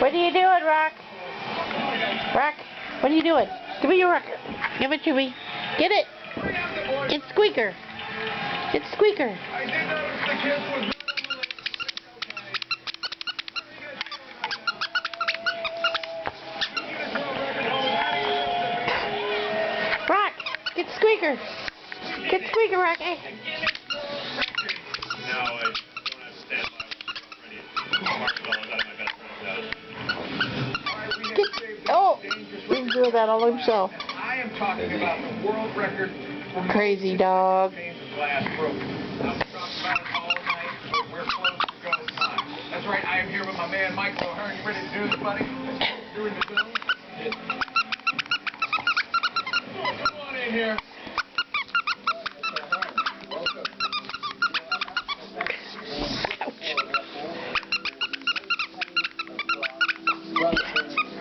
What are you doing, Rock? Rock, what are you doing? Give me your record. Give it to me. Get it. It's Squeaker. It's Squeaker. Rock, get Squeaker. Get Squeaker, Rocky. No, I don't have to stand by. Marshmallows out of my best friend's house. Oh, he's doing that all himself. I am talking about the world record for Crazy dog. panes of glass broken. Now, we talked about it all night, but we're close to go time. That's right, I am here with my man Michael O'Hearn. You ready to do this, buddy? Doing the zone? Come on in here.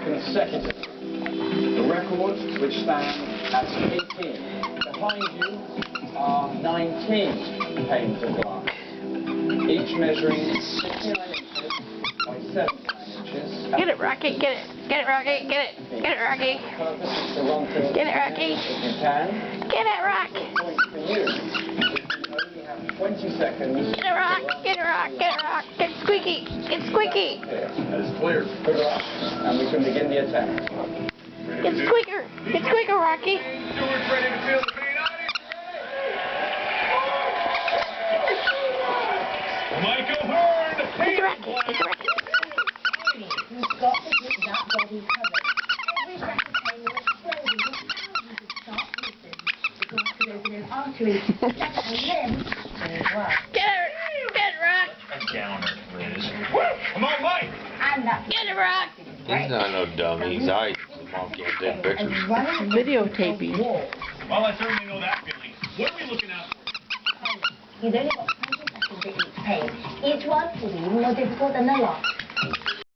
Consecutive. The record, which stands at 18. Behind you are 19 panes of glass, each measuring 69 inches by 79 inches. Get it, Rocky. Get it. Get it, Rocky. Get it. Get it, Rocky. Get it, Rocky. If you can. Get it, Rock. The point for you is you only have 20 seconds. Get it, Rock. Get it, Rock. Get it, Rock. Get Squeaky. Get Squeaky. That is clear. Good luck, and we can begin the attack. Get Squeaker. Get Squeaker, Rocky. Stewart's ready to feel the pain. Mike O'Hearn, the Get paint the Rocky. Get the Rocky. You've got to get that body covered. Every breath of pain will explode into thousands of sharp pieces. The glass could open an artery, and limbs as well. Get it. Get it, Rock. A downer, Liz. Come on, Mike. And that's Get it, Rock. He's not no dummy. He's alright. His mom can't take pictures. Videotaping. Well, I certainly know that feeling. What are we looking out for? You've only got 20 seconds at each page. Each one will be more difficult than the last.